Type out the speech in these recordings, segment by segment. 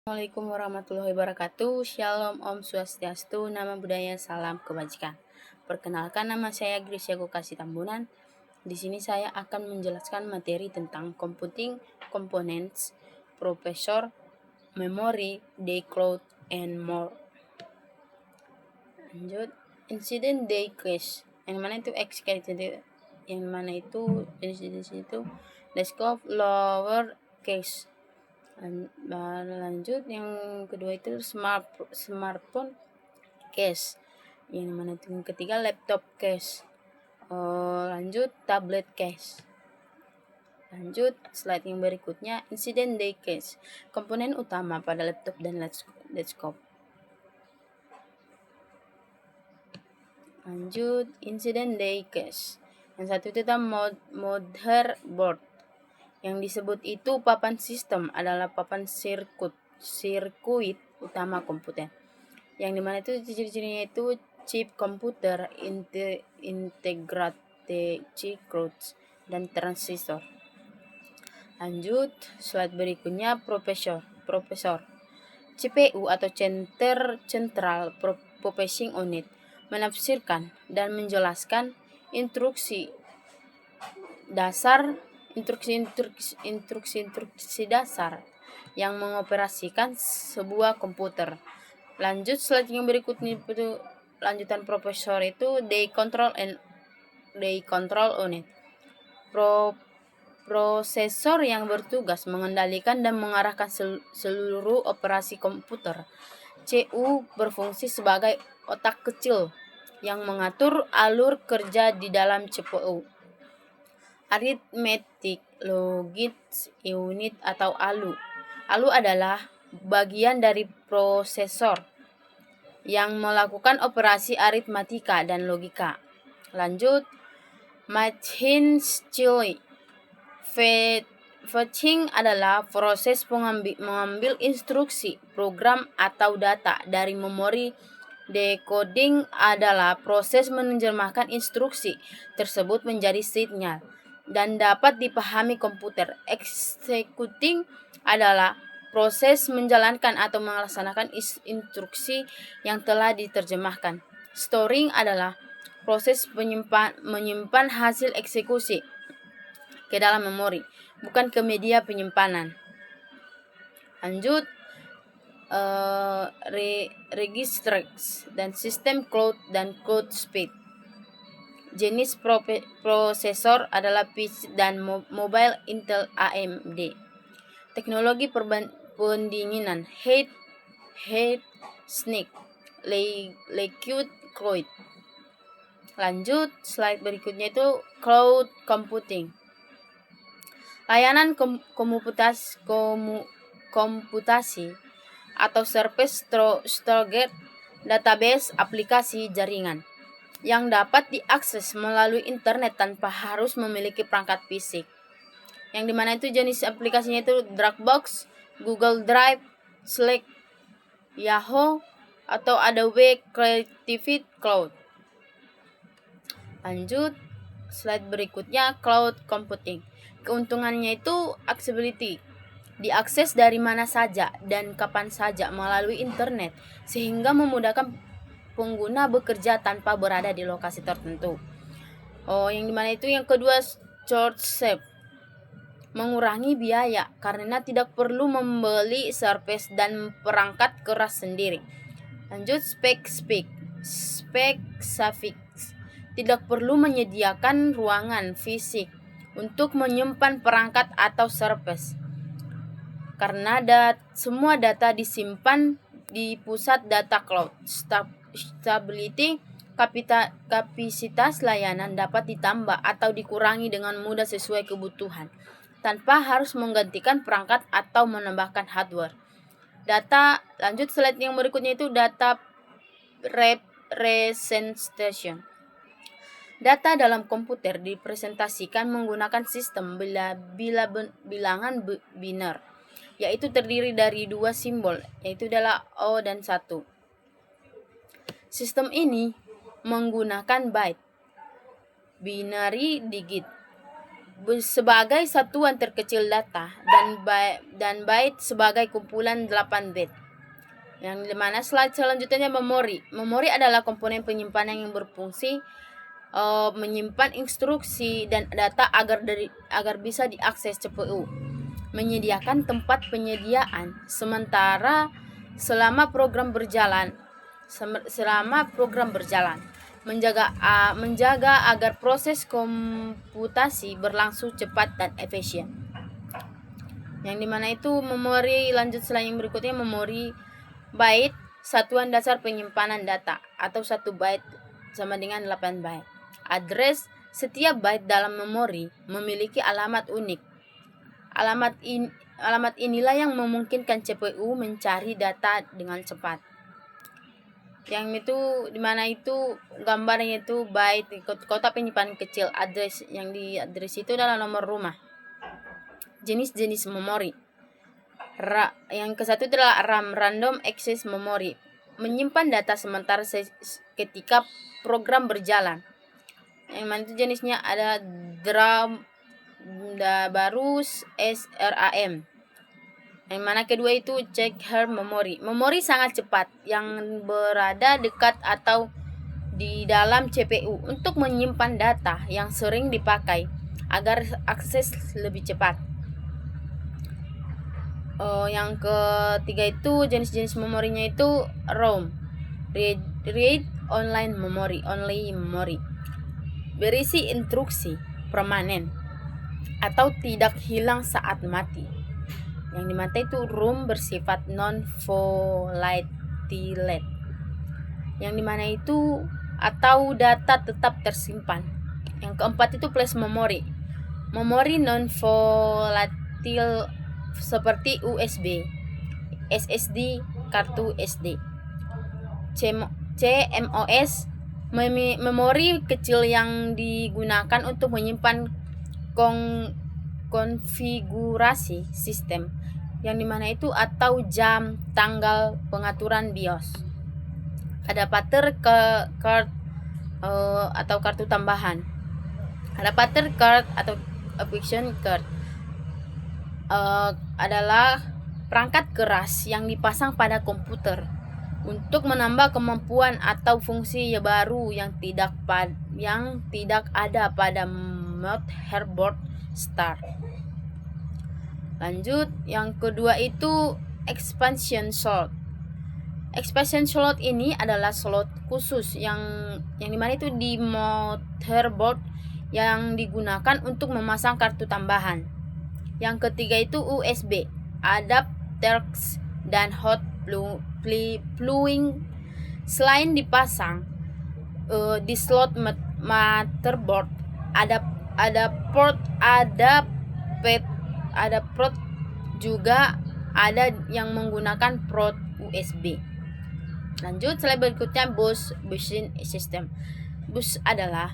Assalamualaikum warahmatullahi wabarakatuh. Shalom, Om Swastiastu, Nama Budaya, Salam Kebajikan. Perkenalkan, nama saya Grisya Gokasi Tambunan. Di sini saya akan menjelaskan materi tentang Computing Components, Processor, Memory, Day Cloud, and more. Lanjut, Incident Day Cache. Yang mana itu executed, yang mana itu jenis-jenis itu desktop, lower cache. Lanjut, yang kedua itu smartphone case, yang mana itu yang ketiga laptop case. Lanjut, tablet case. Lanjut, slide yang berikutnya, incident day case, komponen utama pada laptop dan desktop. Lanjut, incident day case. Yang satu itu motherboard. Yang disebut itu papan sistem adalah papan sirkuit utama komputer. Yang dimana itu ciri-cirinya itu chip komputer, integrated circuits, dan transistor. Lanjut, slide berikutnya, processor. CPU atau Central Processing Unit menafsirkan dan menjelaskan instruksi dasar yang mengoperasikan sebuah komputer. Lanjut, slide yang berikutnya itu lanjutan prosesor itu day control unit. Prosesor yang bertugas mengendalikan dan mengarahkan seluruh operasi komputer. CPU berfungsi sebagai otak kecil yang mengatur alur kerja di dalam CPU. Arithmetic Logic Unit atau ALU. ALU adalah bagian dari prosesor yang melakukan operasi aritmatika dan logika. Lanjut, machine chili. Fetching adalah proses mengambil instruksi, program, atau data dari memori. Decoding adalah proses menerjemahkan instruksi tersebut menjadi sinyal dan dapat dipahami komputer. Executing adalah proses menjalankan atau melaksanakan instruksi yang telah diterjemahkan. Storing adalah proses menyimpan hasil eksekusi ke dalam memori, bukan ke media penyimpanan. Lanjut, registers dan sistem cloud dan code speed. Jenis prosesor adalah PC dan mobile Intel AMD. Teknologi pendinginan heat sink, liquid cooling. Lanjut, slide berikutnya itu cloud computing. Layanan komputasi atau service storage database aplikasi jaringan yang dapat diakses melalui internet tanpa harus memiliki perangkat fisik. Yang dimana itu jenis aplikasinya itu Dropbox, Google Drive, Slack, Yahoo, atau Adobe Creative Cloud. Lanjut, slide berikutnya cloud computing. Keuntungannya itu accessibility, diakses dari mana saja dan kapan saja melalui internet, sehingga memudahkan pengguna bekerja tanpa berada di lokasi tertentu. Yang dimana itu yang kedua short save, mengurangi biaya karena tidak perlu membeli service dan perangkat keras sendiri. Lanjut, spesifik, tidak perlu menyediakan ruangan fisik untuk menyimpan perangkat atau service karena semua data disimpan di pusat data cloud. Stability, kapasitas layanan dapat ditambah atau dikurangi dengan mudah sesuai kebutuhan tanpa harus menggantikan perangkat atau menambahkan hardware. Lanjut, slide yang berikutnya itu data representation. Data dalam komputer dipresentasikan menggunakan sistem bilangan biner, yaitu terdiri dari dua simbol, yaitu adalah O dan 1. Sistem ini menggunakan byte, binary digit, sebagai satuan terkecil data dan byte sebagai kumpulan 8 bit. Yang dimana slide selanjutnya memori. Memori adalah komponen penyimpanan yang berfungsi menyimpan instruksi dan data agar bisa diakses CPU. Menyediakan tempat penyediaan sementara selama program berjalan. Menjaga agar proses komputasi berlangsung cepat dan efisien. Yang dimana itu memori, lanjut slide yang berikutnya, memori byte, satuan dasar penyimpanan data, atau 1 byte sama dengan 8 byte. Address, setiap byte dalam memori memiliki alamat unik. Alamat inilah yang memungkinkan CPU mencari data dengan cepat. Yang itu dimana itu gambarnya itu byte, kotak penyimpanan kecil. Address, yang di address itu adalah nomor rumah. Jenis-jenis memori. Yang ke satu adalah RAM, Random Access Memory, menyimpan data sementara ketika program berjalan. Yang mana itu jenisnya ada DRAM, baru SRAM. Yang mana kedua itu Checker Memory, memori sangat cepat yang berada dekat atau di dalam CPU untuk menyimpan data yang sering dipakai agar akses lebih cepat. Yang ketiga itu jenis-jenis memorinya itu ROM, Read Only Memory, berisi instruksi permanen atau tidak hilang saat mati. Yang dimana itu ROM bersifat non-volatile, yang dimana itu atau data tetap tersimpan. Yang keempat itu flash memory, memori non-volatile seperti USB, SSD, kartu SD. CMOS, memori kecil yang digunakan untuk menyimpan konfigurasi sistem, yang dimana itu atau jam tanggal pengaturan BIOS. Adapter card atau kartu tambahan. Adapter card atau application card adalah perangkat keras yang dipasang pada komputer untuk menambah kemampuan atau fungsi baru yang tidak ada pada motherboard start. Lanjut, yang kedua itu expansion slot. Expansion slot ini adalah slot khusus yang dimana itu di motherboard yang digunakan untuk memasang kartu tambahan. Yang ketiga itu USB, adapters dan hot plugging. Selain dipasang di slot motherboard, ada port juga ada yang menggunakan port USB. Lanjut, slide berikutnya bus system. Bus adalah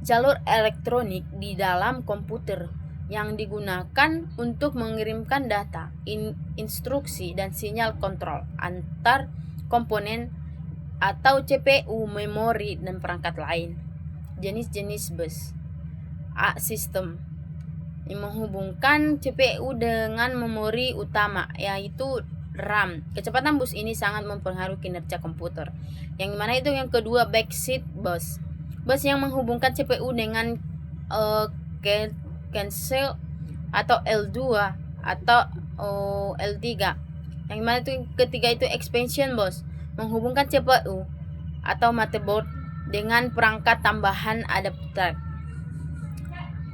jalur elektronik di dalam komputer yang digunakan untuk mengirimkan data, instruksi dan sinyal kontrol antar komponen atau CPU, memori dan perangkat lain. Jenis-jenis bus. A. Sistem yang menghubungkan CPU dengan memori utama, yaitu RAM. Kecepatan bus ini sangat mempengaruhi kinerja komputer. Yang dimana itu yang kedua backseat bus. Bus yang menghubungkan CPU dengan cancel atau L2 atau L3. Yang mana itu ketiga itu expansion bus, menghubungkan CPU atau motherboard dengan perangkat tambahan adapter.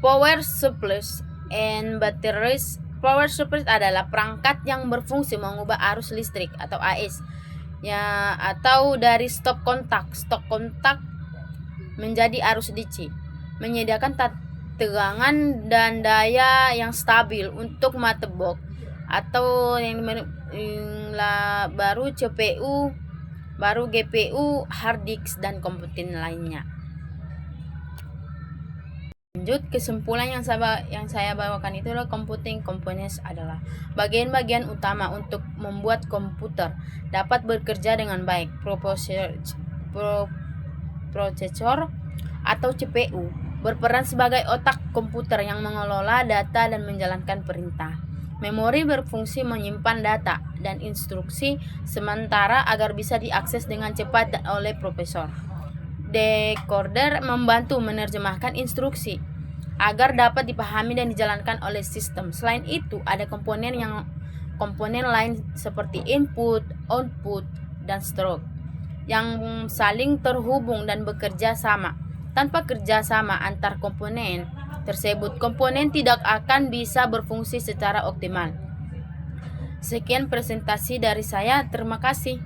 Power supplies and batteries. Power supplies adalah perangkat yang berfungsi mengubah arus listrik atau AS ya, atau dari stop kontak menjadi arus DC, menyediakan tegangan dan daya yang stabil untuk motherboard atau yang baru CPU, baru GPU, hard disk dan komponen lainnya. Lanjut, kesimpulan yang saya bawakan itu adalah computing components adalah bagian-bagian utama untuk membuat komputer dapat bekerja dengan baik. Prosesor atau CPU berperan sebagai otak komputer yang mengelola data dan menjalankan perintah. Memori berfungsi menyimpan data dan instruksi sementara agar bisa diakses dengan cepat oleh prosesor. Decoder membantu menerjemahkan instruksi agar dapat dipahami dan dijalankan oleh sistem. Selain itu, ada komponen lain seperti input, output, dan stroke yang saling terhubung dan bekerja sama. Tanpa kerjasama antar komponen tersebut, komponen tidak akan bisa berfungsi secara optimal. Sekian presentasi dari saya, terima kasih.